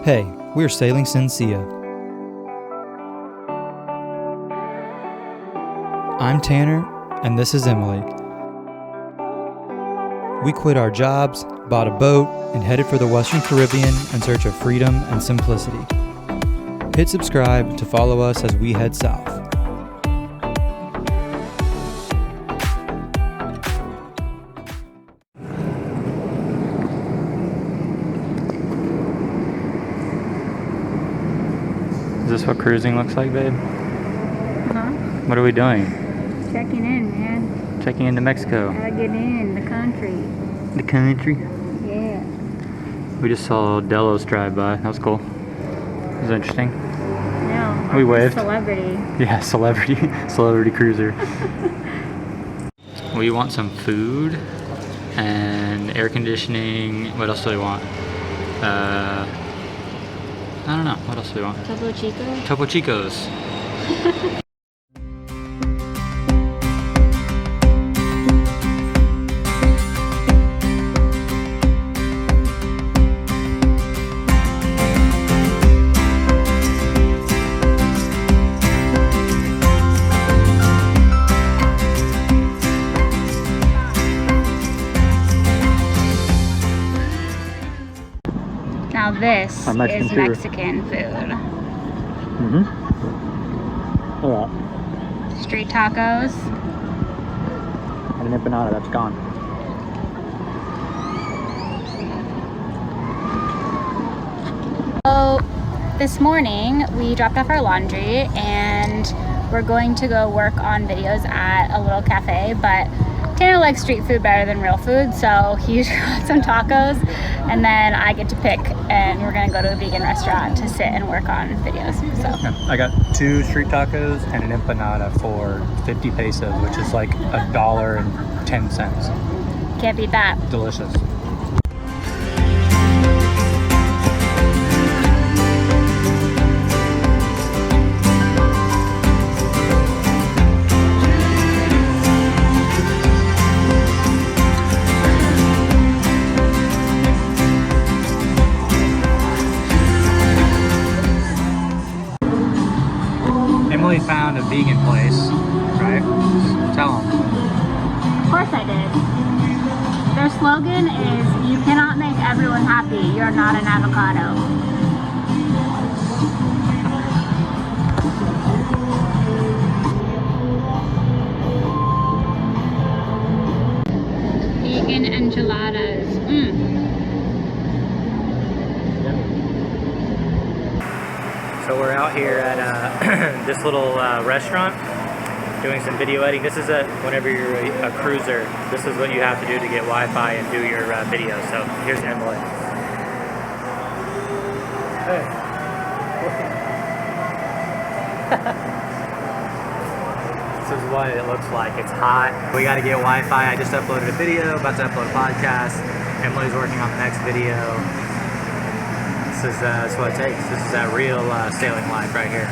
Hey, we're Sailing Sincia. I'm Tanner, and this is Emily. We quit our jobs, bought a boat, and headed for the Western Caribbean in search of freedom and simplicity. Hit subscribe to follow us as we head south. Is this what cruising looks like, babe? Uh-huh. What are we doing? Checking in, man. Checking into Mexico. Gotta get in the country. The country? Yeah. We just saw Delos drive by. That was cool. It was interesting. No. We waved. Celebrity. Yeah, celebrity cruiser. We want some food and air conditioning. What else do we want? I don't know. What else do we want? Topo Chico? Topo Chicos. Now this Our Mexican is tour. Mexican food. Alright. Street tacos. And an empanada, that's gone. So this morning we dropped off our laundry and we're going to go work on videos at a little cafe, but Tanner likes street food better than real food, so he got some tacos and then I get to pick, and we're gonna go to a vegan restaurant to sit and work on videos. So I got 2 street tacos and an empanada for 50 pesos, which is like $1.10. can't beat that. Delicious. Emily found a vegan place, right? Tell them. Of course I did. Their slogan is, "You cannot make everyone happy. You're not an avocado." Vegan enchiladas. So we're out here at this little restaurant doing some video editing. This is whenever you're a cruiser, this is what you have to do to get Wi-Fi and do your video. So here's Emily. Hey. This is what it looks like. It's hot. We got to get Wi-Fi. I just uploaded a video, about to upload a podcast. Emily's working on the next video. This is what it takes. This is that real sailing life right here.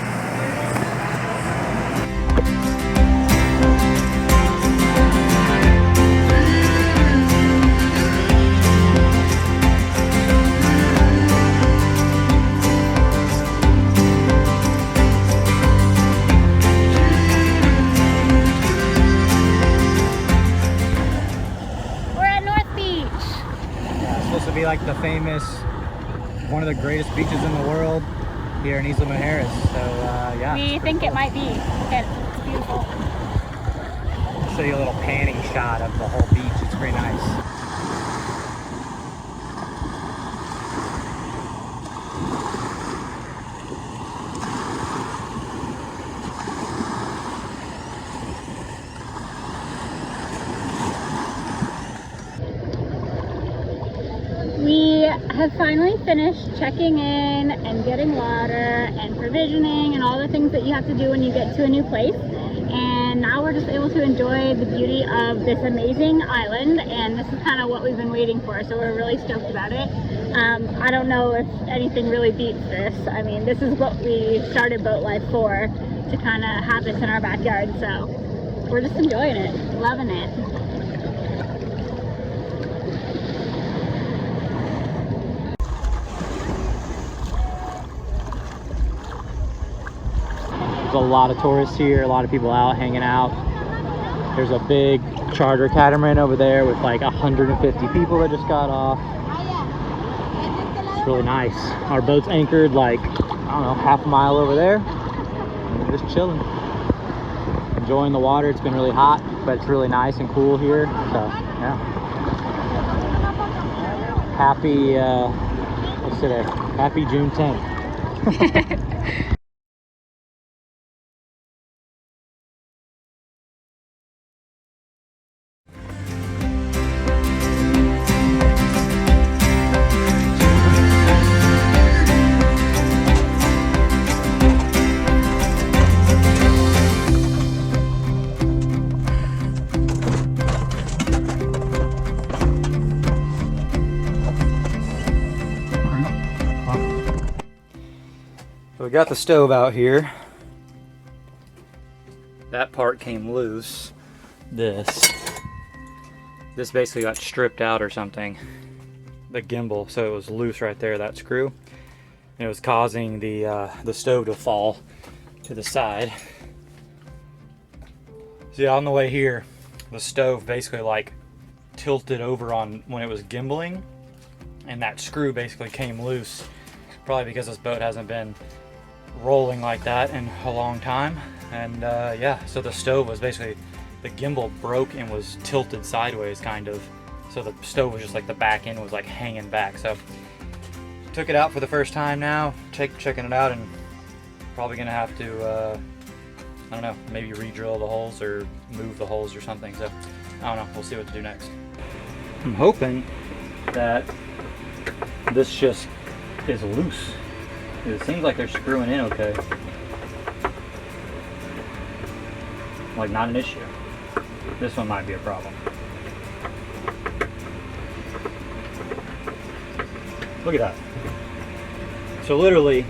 We're at North Beach. It's supposed to be like the famous, one of the greatest beaches in the world here in Isla Mujeres. So yeah. We think it might be. It's beautiful. I'll show you a little panning shot of the whole beach. It's pretty nice. We have finally finished checking in and getting water and provisioning and all the things that you have to do when you get to a new place. And now we're just able to enjoy the beauty of this amazing island, and this is kind of what we've been waiting for, so we're really stoked about it. I don't know if anything really beats this. I mean, this is what we started boat life for, to kind of have this in our backyard, so we're just enjoying it, loving it. a lot of tourists here, a lot of people out hanging out. There's a big charter catamaran over there with like 150 people that just got off. It's really nice. Our boat's anchored like, I don't know, half a mile over there. And we're just chilling, enjoying the water. It's been really hot, but it's really nice and cool here. So yeah. Happy, what's today? Happy June 10th. So we got the stove out here. That part came loose. This basically got stripped out or something. The gimbal, so it was loose right there, that screw. And it was causing the stove to fall to the side. So yeah, on the way here, the stove basically like tilted over on when it was gimbaling, and that screw basically came loose. Probably because this boat hasn't been rolling like that in a long time. And yeah, so the stove was basically, the gimbal broke and was tilted sideways kind of. So the stove was just like, the back end was like hanging back. So took it out for the first time now, checking it out, and probably gonna have to, I don't know, maybe re-drill the holes or move the holes or something. So I don't know, we'll see what to do next. I'm hoping that this just is loose. It seems like they're screwing in okay. Like, not an issue. This one might be a problem. Look at that. So literally,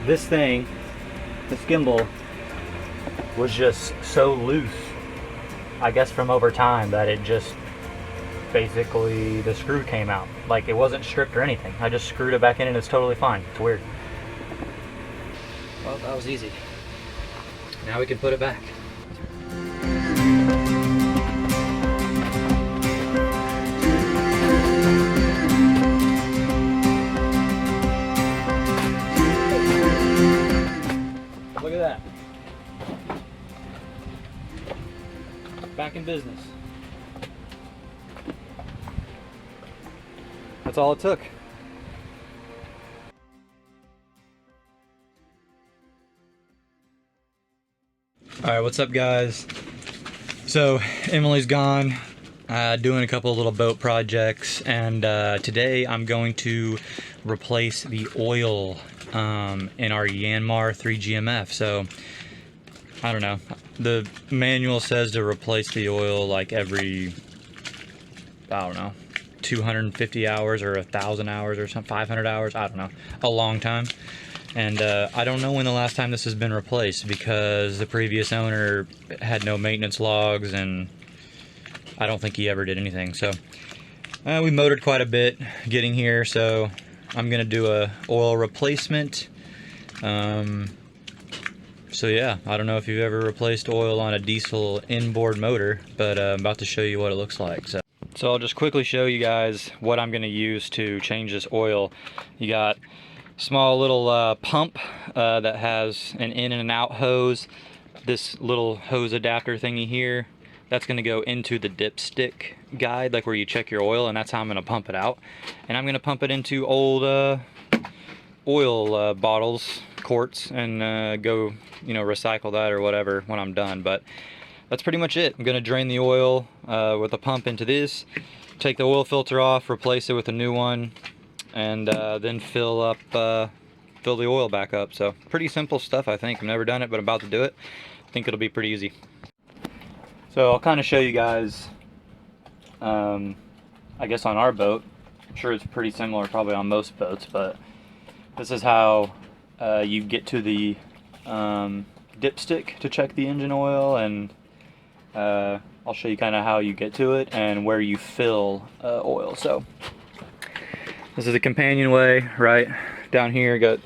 this thing, this gimbal, was just so loose, I guess from over time, that it just basically, the screw came out. Like, it wasn't stripped or anything. I just screwed it back in and it's totally fine. It's weird. Well, that was easy. Now we can put it back. Look at that. Back in business. That's all it took. All right, what's up guys? So Emily's gone, doing a couple of little boat projects, and today I'm going to replace the oil in our Yanmar 3GMF. So I don't know, the manual says to replace the oil like every, I don't know, 250 hours or 1,000 hours or something, 500 hours, I don't know, a long time. And I don't know when the last time this has been replaced, because the previous owner had no maintenance logs and I don't think he ever did anything. So we motored quite a bit getting here, so I'm gonna do a oil replacement. So yeah, I don't know if you've ever replaced oil on a diesel inboard motor, but I'm about to show you what it looks like. So I'll just quickly show you guys what I'm gonna use to change this oil. You got small little pump that has an in and an out hose. This little hose adapter thingy here, that's gonna go into the dipstick guide, like where you check your oil, and that's how I'm gonna pump it out. And I'm gonna pump it into old oil bottles, quarts, and go, you know, recycle that or whatever when I'm done. But that's pretty much it. I'm gonna drain the oil with a pump into this, take the oil filter off, replace it with a new one, and then fill the oil back up. So pretty simple stuff, I think. I've never done it, but I'm about to do it. I think it'll be pretty easy. So I'll kind of show you guys, I guess on our boat. I'm sure it's pretty similar probably on most boats, but this is how you get to the dipstick to check the engine oil, and I'll show you kind of how you get to it and where you fill oil. So this is the companionway right down here,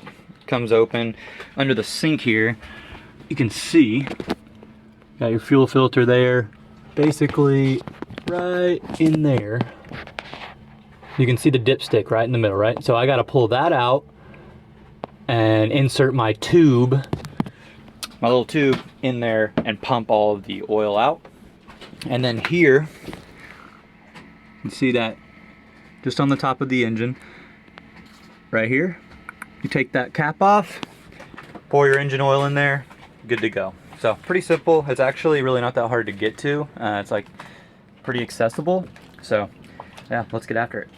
comes open. Under the sink here, you can see, got your fuel filter there, basically right in there. You can see the dipstick right in the middle, right? So I got to pull that out and insert my tube, my little tube in there, and pump all of the oil out. And then here, you can see that just on the top of the engine, right here, you take that cap off, pour your engine oil in there, good to go. So pretty simple. It's actually really not that hard to get to. It's like pretty accessible. So yeah, let's get after it.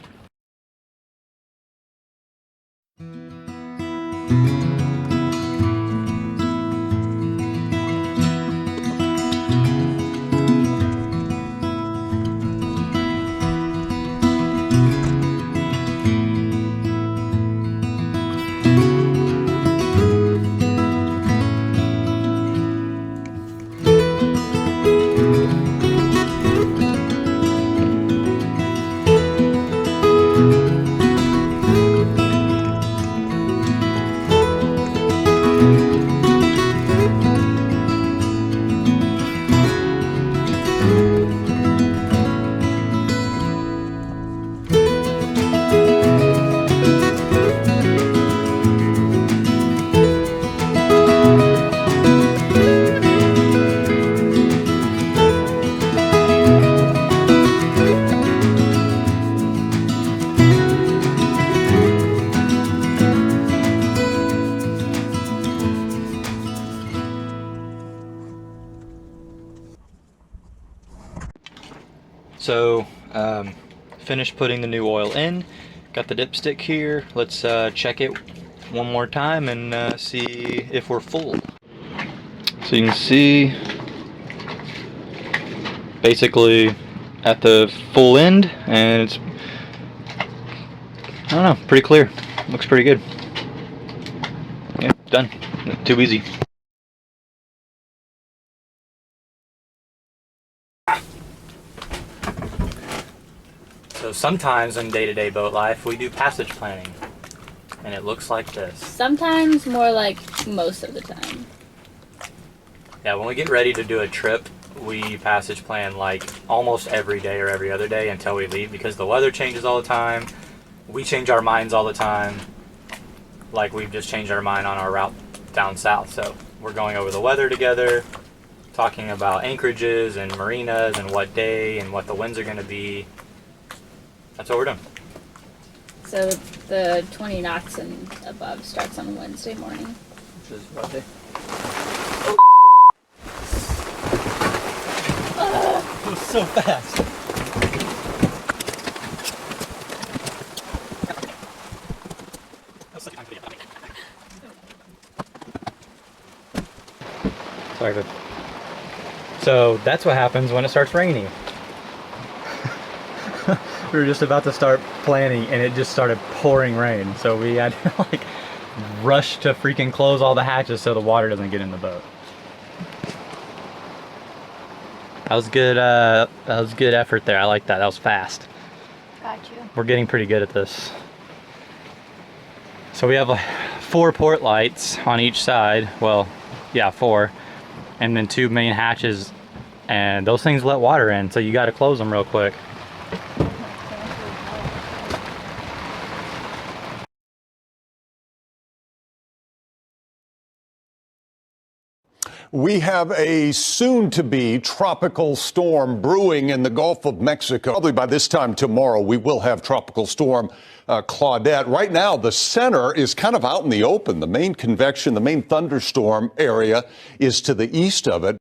So finished putting the new oil in, got the dipstick here. Let's check it one more time and see if we're full. So you can see basically at the full end, and it's, I don't know, pretty clear. Looks pretty good. Yeah, done. Too easy. So sometimes in day-to-day boat life, we do passage planning, and it looks like this. Sometimes, more like most of the time. Yeah, when we get ready to do a trip, we passage plan like almost every day or every other day until we leave, because the weather changes all the time. We change our minds all the time. Like we've just changed our mind on our route down south. So we're going over the weather together, talking about anchorages and marinas and what day and what the winds are going to be. That's what we're doing. So the 20 knots and above starts on Wednesday morning. Which is what day? It was so fast. Sorry, babe. So that's what happens when it starts raining. We were just about to start planning and it just started pouring rain. So we had to like rush to freaking close all the hatches so the water doesn't get in the boat. That was good. That was good effort there. I like that. That was fast. Got you. We're getting pretty good at this. So we have like 4 port lights on each side. Well, yeah, 4, and then 2 main hatches, and those things let water in. So you got to close them real quick. We have a soon-to-be tropical storm brewing in the Gulf of Mexico. Probably by this time tomorrow, we will have tropical storm Claudette. Right now, the center is kind of out in the open. The main convection, the main thunderstorm area is to the east of it.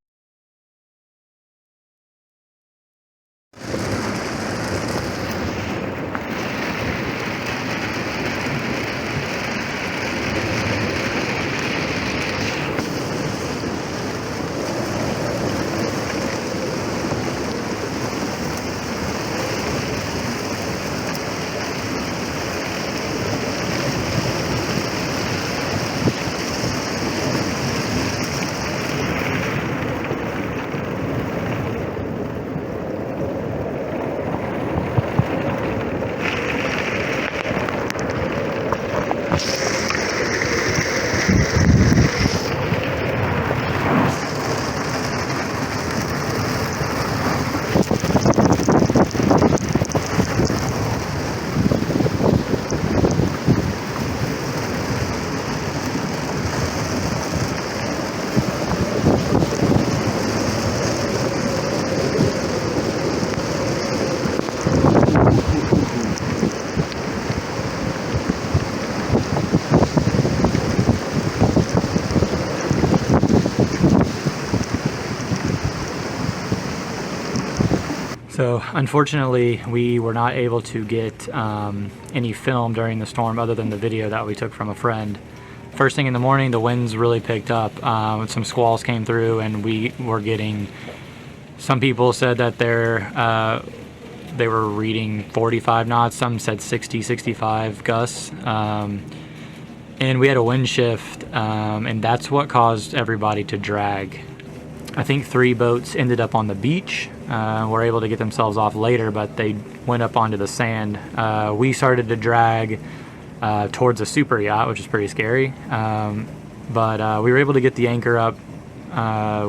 So unfortunately, we were not able to get any film during the storm other than the video that we took from a friend. First thing in the morning, the winds really picked up. Some squalls came through, and we were getting, some people said that they were reading 45 knots, some said 60, 65 gusts. And we had a wind shift, and that's what caused everybody to drag. I think 3 boats ended up on the beach, were able to get themselves off later, but they went up onto the sand. We started to drag towards a super yacht, which is pretty scary, but we were able to get the anchor up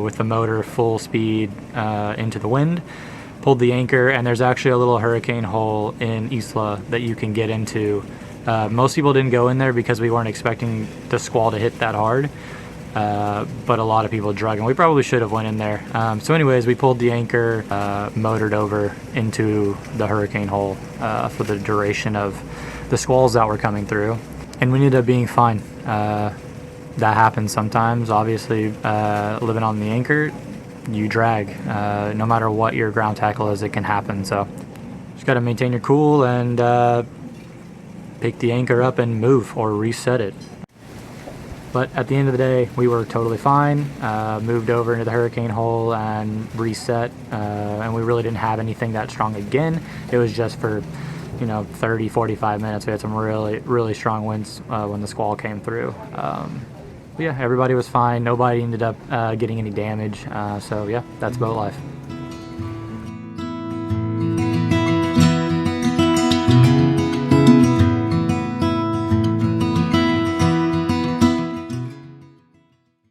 with the motor full speed into the wind, pulled the anchor, and there's actually a little hurricane hole in Isla that you can get into. Most people didn't go in there because we weren't expecting the squall to hit that hard. But a lot of people drug, and we probably should have went in there. So anyways, we pulled the anchor, motored over into the hurricane hole for the duration of the squalls that were coming through, and we ended up being fine. That happens sometimes. Obviously, living on the anchor, you drag. No matter what your ground tackle is, it can happen. So just got to maintain your cool and pick the anchor up and move or reset it. But at the end of the day, we were totally fine, moved over into the hurricane hole and reset, and we really didn't have anything that strong again. It was just for, 30, 45 minutes. We had some really, really strong winds when the squall came through. But yeah, everybody was fine. Nobody ended up getting any damage. So yeah, that's boat life.